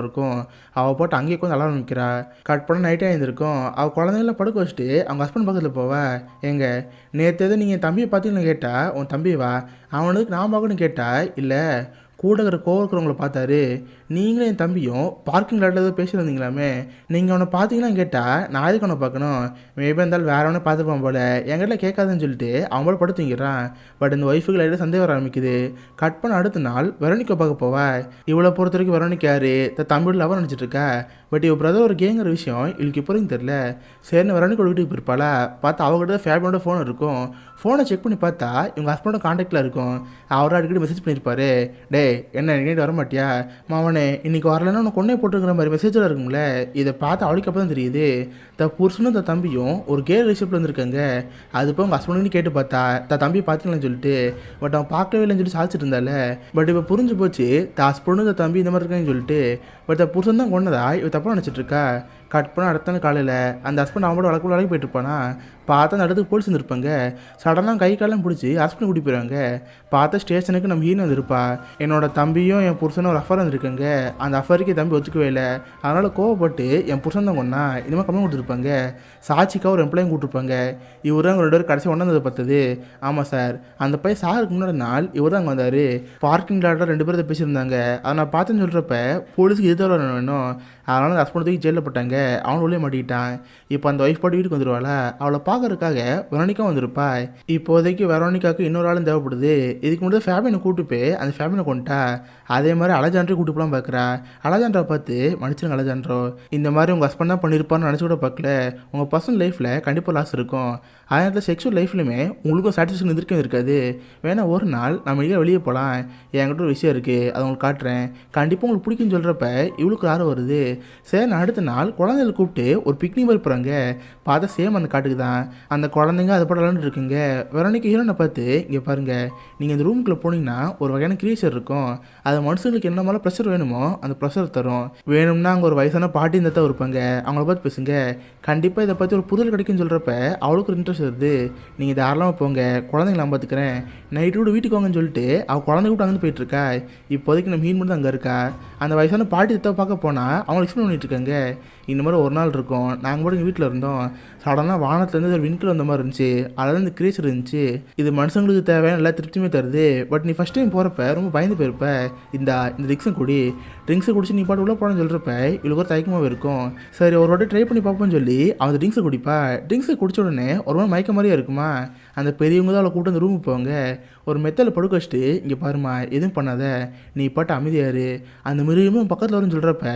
இருக்கும். அவ போட்டு அங்கேயே உட்காந்து அலாரம் வைக்கிறா. கட் பண்ணா நைட்டே எழுந்திருக்கும். அவ குழந்தைங்கள படுக்க வச்சுட்டு அவங்க ஹஸ்பண்ட் பக்கத்துல போவா. "ஏங்க நேத்து எதுவும் நீங்க என் தம்பிய பார்த்தீங்களான்னு கேட்டா, உன் தம்பியவா? அவனுக்கு நான் பார்க்கணும்னு கேட்டா, இல்ல கூட இருக்கிற கோவர்க்கிறவங்கள பார்த்தாரு. நீங்களும் என் தம்பியும் பார்க்கிங் லாட்ல ஏதோ பேசியிருந்தீங்களாமே. நீங்க அவன பார்த்தீங்களான்னு கேட்டா, நான் எதுக்கு அவன பார்க்கணும்? மேபி இருந்தாலும் வேற எவனோ பார்த்துருப்பான் போல. என்கிட்ட கேட்காதன்னு சொல்லிட்டு அவன் பாட்டுக்கு படுத்து தூங்கிடுறான். பட் இந்த ஒய்ஃபுக்கு லைட்டா சந்தேகம் வர ஆரம்பிக்குது. கட் பண்ண அடுத்த நாள் வெரோனிகா பார்க்க போவா. இவள பொறுத்தவரைக்கும் வெரோனிகா யாரு? தம்பியோட லவர் நினச்சிட்டு இருக்கா. பட் இவ பிரதர் ஒரு கேங்கிற விஷயம் இவளுக்கு இப்போ வரைக்கும் தெரியல. சரின்னு வெரோனிகோட வீட்டுக்கு போயிருப்பாளா. பார்த்தா அவகிட்ட தான் ஃபேபியோட ஃபோன் இருக்கும். ஃபோனை செக் பண்ணி பார்த்தா இவங்க ஹஸ்பண்டோட காண்டாக்டில் இருக்கும். அவரும் அடிக்கடி மெசேஜ் பண்ணியிருப்பாரு. டேய் என்ன இன்னைக்கு வர மாட்டியா? மாவனே இன்னைக்கு வரலன்னா உனக்கு கொன்னே போட்டுருக்கிற மாதிரி மெசேஜில் இருக்கும்ல. இதை பார்த்து அவளுக்கு அப்போ தான் தெரியுது. புருஷனும் தம்பியும் ஒரு கே ரிலேஷன்ஷிப்பில் வந்துருக்காங்க. அது போய் உங்கள் ஹஸ்பண்ட் கேட்டு பார்த்தா தம்பியை பார்த்தீங்களான்னு சொல்லிட்டு. பட் அவன் பார்க்கவே இல்லைன்னு சொல்லி சாதிச்சிட்டு இருந்தால. பட் இப்போ புரிஞ்சு போச்சு ஹஸ்பண்டும் தம்பி இந்த மாதிரி இருக்கான்னு சொல்லிட்டு. பட் புருஷன் தான் கொண்டதா இவ தப்பாக நினச்சிட்டு இருக்கா. கட் பண்ண அடுத்த நாள் காலையில் அந்த ஹஸ்பண்ட் அவனோட வழக்கு போயிட்டு இருப்பானா. பார்த்தா அந்த இடத்துக்கு போலீஸ் வந்துருப்பாங்க. சடனாக கை காலம் பிடிச்சி ஹஸ்பண்ட் கூட்டி போயிடுவாங்க. பார்த்த ஸ்டேஷனுக்கு நம்ம ஹீரோ வந்துருப்பா. என்னோட தம்பியும் என் புருஷனும் ஒரு அஃபர் வந்துருக்காங்க. அந்த அஃபருக்கு தம்பி ஒத்துக்கவே இல்லை. அதனால் கோவப்பட்டு என் புருஷன் தான் கொண்டா இந்த மாதிரி கம்மியாக கொடுத்துருப்பாங்க. சாட்சிக்காக ஒரு எம்ப்ளாயும் கூப்பிட்டுருப்பாங்க. இவர் தான் 2 பேரும் கடைசி ஒன்றாந்தது பார்த்தது. ஆமாம் சார், அந்த பையன் சாருக்கு முன்னாடி நாள் இவர் தான் அங்கே வந்தார். பார்க்கிங் லாட்டில் 2 பேரும் பேசியிருந்தாங்க. அதை நான் பார்த்துன்னு சொல்கிறப்ப போலீஸுக்கு இது தவிர வேணும். அதனால அந்த ஹஸ்பண்ட் தூக்கி ஜெயிலில் போட்டாங்க. அவன் உள்ளே மாட்டிக்கிட்டான். இப்போ அந்த ஒய்ஃப் பாட்டு வீட்டுக்கு வந்துடுவாளா. அவளை பார்க்கறதுக்காக வெரோனிகா வந்திருப்பா. இப்போதைக்கு வெரோனிகாவுக்கு இன்னொரு ஆளும் தேவைப்படுது. இதுக்கு முன்னாடி ஃபேமிலியை கூட்டு போய் அந்த ஃபேமிலியை கொண்டுட்டா. அதே மாதிரி அலெக்சாண்ட்ரி கூட்டு போகலாம் பார்க்குறா. அலெக்சாண்ட்ரா பார்த்து மன்னிச்சிருங்க அலெக்சாண்ட்ரோ, இந்த மாதிரி உங்கள் ஹஸ்பண்ட் தான் பண்ணியிருப்பான்னு நினச்சி கூட பார்க்கல. உங்கள் பர்சனல் லைஃப்பில் கண்டிப்பாக லாஸ் இருக்கும். அதே நேரத்தில் செக்ஷுவல் லைஃப்லையுமே உங்களுக்கும் சாட்டிஸ்ஃபேக்ஷன் இருக்கவே இருக்காது. வேணா ஒரு நாள் நம்ம எங்கேயா வெளியே போகலாம். என்கிட்ட ஒரு விஷயம் இருக்குது, அதை உங்களுக்கு காட்டுறேன். கண்டிப்பாக உங்களுக்கு பிடிக்குன்னு சொல்கிறப்ப இவளுக்கு ஆர்வம் வருது. சரி நான் அடுத்த நாள் குழந்தைகளை கூப்பிட்டு ஒரு பிக்னிக் மாதிரி போகிறாங்க. பார்த்தா சேம் அந்த காட்டுக்கு தான். அந்த குழந்தைங்க அது போட விளாண்டு இருக்குங்க. வெரோனிகா ஹீரோனை பார்த்து, இங்கே பாருங்கள், நீங்கள் இந்த ரூமுக்குள்ளே போனீங்கன்னா ஒரு வகையான கிரியேச்சர் இருக்கும். அது மனுஷங்களுக்கு என்ன மாதிரி ப்ரெஷர் வேணுமோ அந்த ப்ரெஷர் தரும். வேணும்னா அங்கே ஒரு வயசான பாட்டி இந்த தான் இருப்பாங்க, அவங்கள பார்த்து பேசுங்க. கண்டிப்பாக இதை பற்றி ஒரு புதல் கிடைக்குன்னு சொல்கிறப்ப அவளுக்கு ஒரு இன்ட்ரெஸ்ட் வருது. நீங்கள் தாராளமாக போங்க, குழந்தைங்கள நான் பார்த்துக்கிறேன், நைட்டு கூட வீட்டுக்கு வாங்கன்னு சொல்லிட்டு அவள் குழந்தை கூட அங்கே போயிட்டுருக்கா. இப்போதைக்கு நம்ம மீன் மட்டும் தான் அங்கே இருக்கா. அந்த வயசான பாட்டி தத்தை பார்க்க போனால் அவங்க எக்ஸ்பிளைன் பண்ணிட்டு இருக்காங்க. இந்த மாதிரி ஒரு நாள் இருக்கும், நாங்கள் மட்டும் எங்கள் வீட்டில் இருந்தோம். சடனாக வானத்துலேருந்து ஒரு விண்கல் வந்த மாதிரி இருந்துச்சு. அதில் இந்த கிரீச்சர் இருந்துச்சு. இது மனுஷங்களுக்கு தேவையான எல்லா திருப்தியுமே தருது. பட் நீ ஃபஸ்ட் டைம் போகிறப்ப ரொம்ப பயந்து போயிருப்ப. இந்த ட்ரிங்க்ஸும் குடி, ட்ரிங்க்ஸை குடிச்சு நீ பாட்டு உள்ளே போனேன்னு சொல்கிறப்ப இவளுக்கு ஒரு தயக்கமாக இருக்கும். சரி ஒரு வாட்டி ட்ரை பண்ணி பார்ப்போம்னு சொல்லி அவன் ட்ரிங்க்ஸை குடிப்பா. ட்ரிங்க்ஸை குடிச்ச உடனே ஒரு மாதிரி மயக்க மாதிரியே இருக்குமா. அந்த பெரியவங்க தான் அவளை கூப்பிட்டு அந்த ரூமுக்கு போவாங்க. ஒரு மெத்தல படுக்க வச்சுட்டு, இங்கே பாருமா எதுவும் பண்ணாத, நீ பாட்டு அமைதியாரு, அந்த மிருகமும் பக்கத்தில் வரும்னு சொல்கிறப்ப